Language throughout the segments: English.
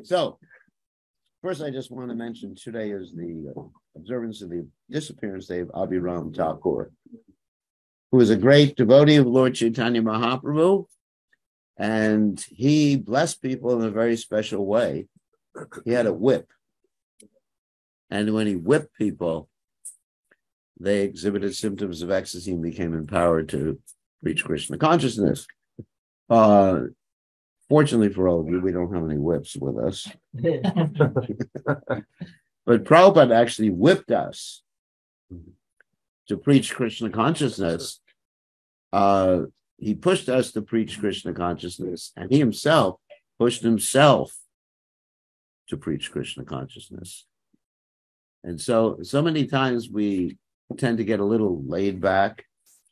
So, first, I just want to mention today is the observance of the disappearance day of Abhiram Thakur, who is a great devotee of Lord Chaitanya Mahaprabhu, and he blessed people in a very special way. He had a whip, and when he whipped people, they exhibited symptoms of ecstasy and became empowered to reach Krishna consciousness. Fortunately for all of you, we don't have any whips with us. But Prabhupada actually whipped us to preach Krishna consciousness. He pushed us to preach Krishna consciousness, and he himself pushed himself to preach Krishna consciousness. And so many times we tend to get a little laid back,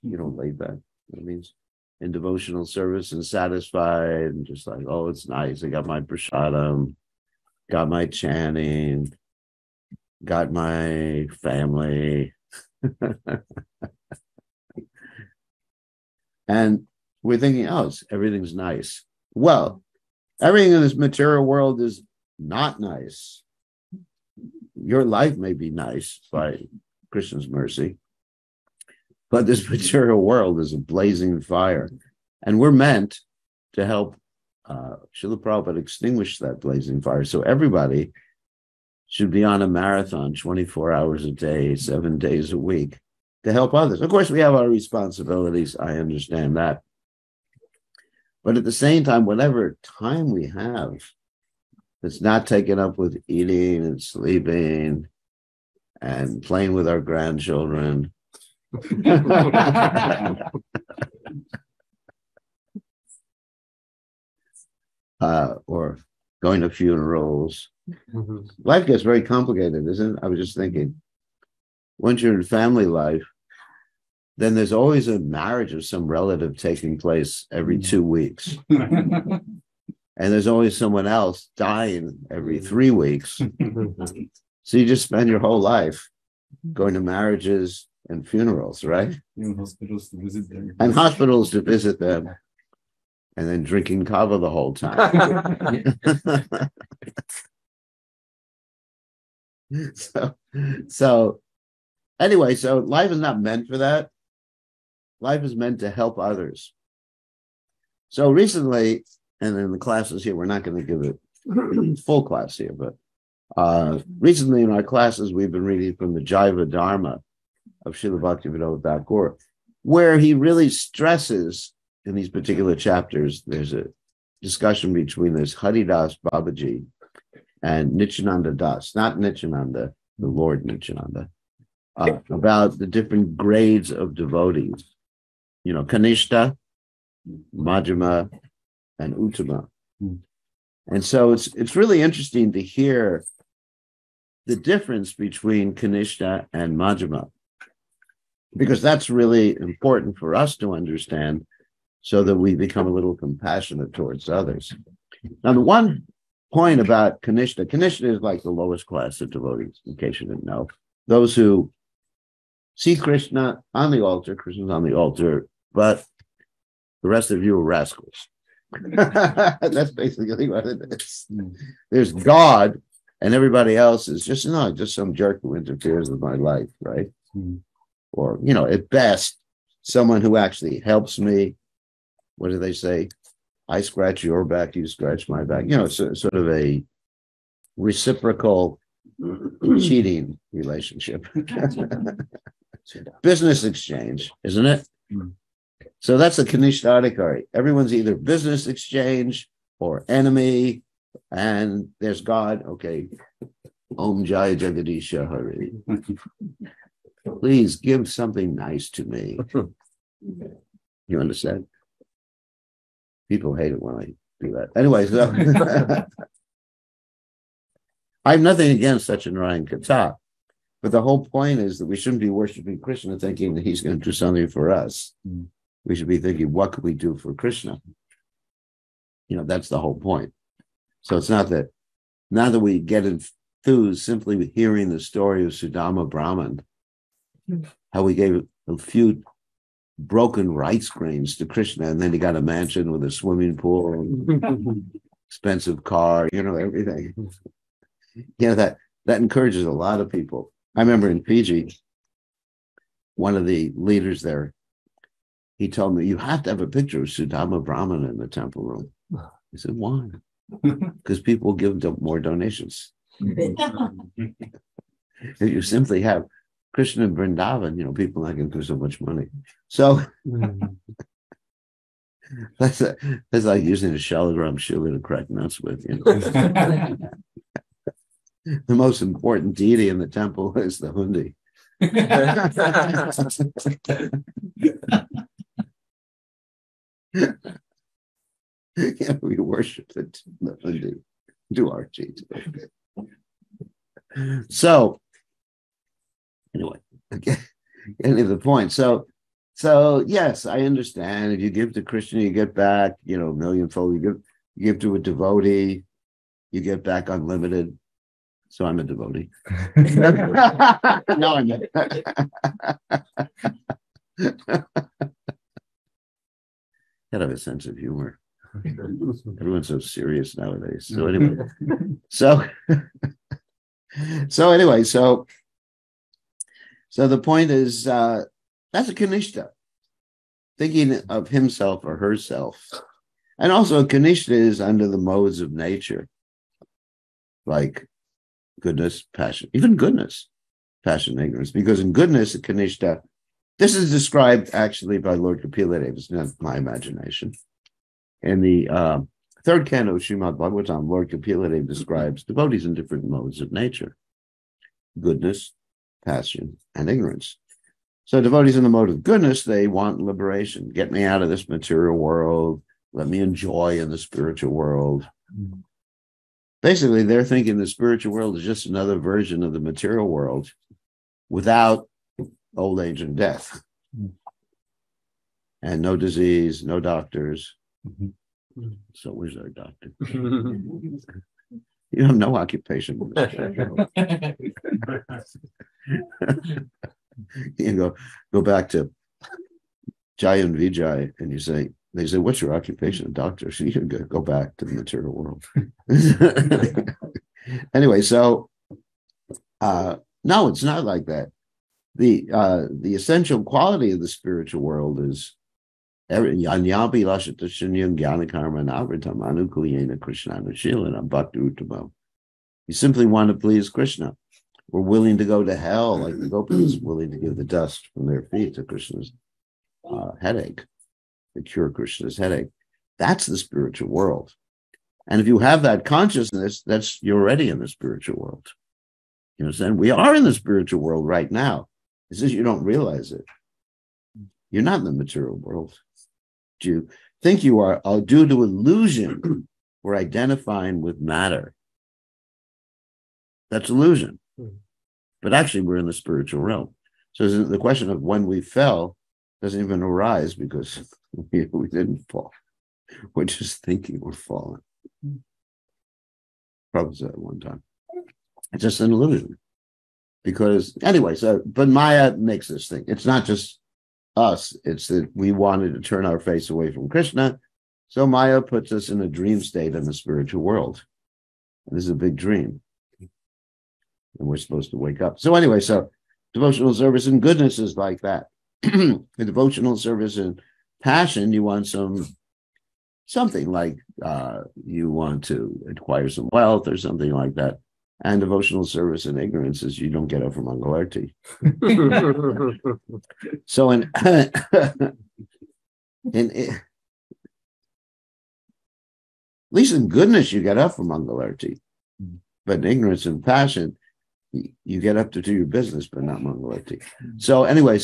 laid back, that means in devotional service and satisfied and just like, oh, it's nice. I got my prasadam, got my chanting, got my family. And we're thinking, oh, everything's nice. Well, everything in this material world is not nice. Your life may be nice by Krishna's mercy, but this material world is a blazing fire. And we're meant to help Srila Prabhupada extinguish that blazing fire. So everybody should be on a marathon 24 hours a day, 7 days a week to help others. Of course, we have our responsibilities. I understand that. But at the same time, whatever time we have that's not taken up with eating and sleeping and playing with our grandchildren, or going to funerals. Life gets very complicated, isn't it? I was just thinking, once you're in family life, then there's always a marriage of some relative taking place every 2 weeks. And there's always someone else dying every 3 weeks. So you just spend your whole life going to marriages and funerals, right? And hospitals to visit them. And hospitals to visit them. And then drinking kava the whole time. So anyway, so life is not meant for that. Life is meant to help others. So recently, and in the classes here, we're not going to give it full class here, but recently in our classes, we've been reading from the Jaiva Dharma of Srila Bhaktivinoda Thakur, where he really stresses in these particular chapters, there's a discussion between this Haridas Babaji and Nityananda Das, not Nityananda, the Lord Nityananda, about the different grades of devotees, Kanishta, Majjhima, and Uttama. And so it's really interesting to hear the difference between Kanishta and Majjhima, because that's really important for us to understand so that we become a little compassionate towards others. Now, the one point about Kanishta is like the lowest class of devotees, in case you didn't know. Those who see Krishna on the altar, Krishna's on the altar, but the rest of you are rascals. That's basically what it is. There's God, and everybody else is just some jerk who interferes with my life, right? Or, at best, someone who actually helps me. What do they say? I scratch your back, you scratch my back. Sort of a reciprocal cheating relationship. Business exchange, isn't it? So that's a Kanishta. Everyone's either business exchange or enemy, and there's God. Okay. Om Jaya Jagadisha Hari. Please give something nice to me. You understand? People hate it when I do that. Anyway, so I have nothing against Satyanarayana Katha, but the whole point is that we shouldn't be worshiping Krishna thinking that he's going to do something for us. We should be thinking, what could we do for Krishna? That's the whole point. So it's not that we get enthused simply with hearing the story of Sudama Brahman, how we gave a few broken rice grains to Krishna, and then he got a mansion with a swimming pool. expensive car, everything. That encourages a lot of people. I remember in Fiji, one of the leaders there, he told me, you have to have a picture of Sudama Brahmana in the temple room. I said, why? Because people give more donations. If you simply have Krishna and Vrindavan, people not going to give so much money. So that's like using a shalagram sugar to crack nuts with. The most important deity in the temple is the hundi. We worship the hundi. Do our cheats. So anyway, getting to the point. So yes, I understand. If you give to Krishna, you get back, millionfold. You give to a devotee, you get back unlimited. So I'm a devotee. No, I'm not. Gotta have a sense of humor. Everyone's so serious nowadays. So anyway, so the point is, that's a Kanishta, thinking of himself or herself. And also, Kanishta is under the modes of nature, like goodness, passion, even goodness, passion, ignorance. Because in goodness, a Kanishta, this is described actually by Lord Kapila. It's not my imagination. In the third canto of Srimad Bhagavatam, Lord Kapila describes devotees in different modes of nature: goodness, passion, and ignorance. So devotees in the mode of goodness, they want liberation. Get me out of this material world. Let me enjoy in the spiritual world. Basically, they're thinking the spiritual world is just another version of the material world without old age and death. And no disease, no doctors. So where's our doctor? You have no occupation. You go back to Jai and Vijay, and they say, what's your occupation? A doctor. So you can go back to the material world. Anyway, so no, it's not like that. The essential quality of the spiritual world is you simply want to please Krishna. We're willing to go to hell, like the gopis willing to give the dust from their feet to Krishna's headache, to cure Krishna's headache. That's the spiritual world. And if you have that consciousness, you're already in the spiritual world. You understand? We are in the spiritual world right now. It's just you don't realize it. You're not in the material world. You think you are, due to illusion. We're identifying with matter. That's illusion. But actually, we're in the spiritual realm. So the question of when we fell doesn't even arise because we didn't fall. We're just thinking we're falling. Probably said at one time. It's just an illusion. Because anyway, but Maya makes this thing. It's not just us. It's that we wanted to turn our face away from Krishna. So Maya puts us in a dream state in the spiritual world. And this is a big dream. And we're supposed to wake up. So anyway, devotional service and goodness is like that. The devotional service and passion, you want something like you want to acquire some wealth or something like that. And devotional service and ignorance is you don't get up from Mangalarti. So at least in goodness, you get up from Mangalarti. But in ignorance and passion, you get up to do your business, but not Mangalarti. So anyway,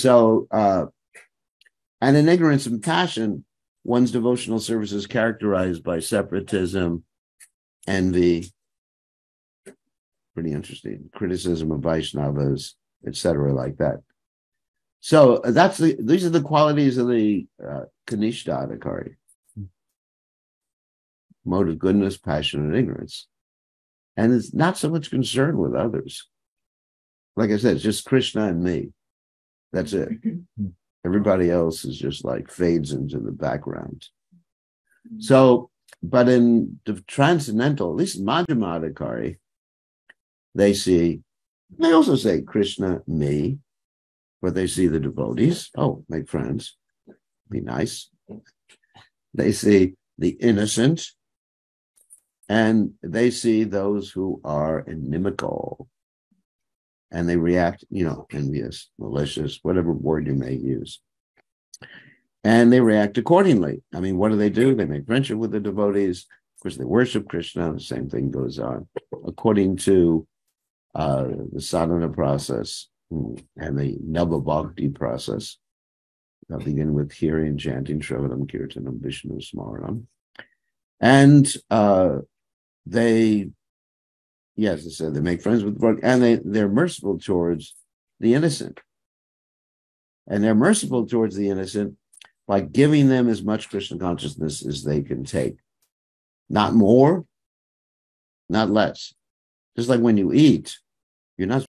and in ignorance and passion, one's devotional service is characterized by separatism, envy, pretty interesting, criticism of Vaishnavas, etc., like that. So these are the qualities of the Kanishta Adhikari. Mode of goodness, passion, and ignorance. And it's not so much concerned with others. Like I said, it's just Krishna and me. That's it. Everybody else is just like fades into the background. So But in the transcendental, at least in Madhyamadikari, they also say Krishna, me, but they see the devotees. Oh, make friends, be nice. They see the innocent, and they see those who are inimical. And they react, envious, malicious, whatever word you may use. And they react accordingly. I mean, what do? They make friendship with the devotees. Of course, they worship Krishna. The same thing goes on. According to the sadhana process and the Nava Bhakti process, they'll begin with hearing, chanting, Shravanam, Kirtanam, Vishnu, Smaranam. And they make friends with the devotees, and they're merciful towards the innocent. And they're merciful towards the innocent by giving them as much Krishna consciousness as they can take. Not more, not less. Just like when you eat, you're not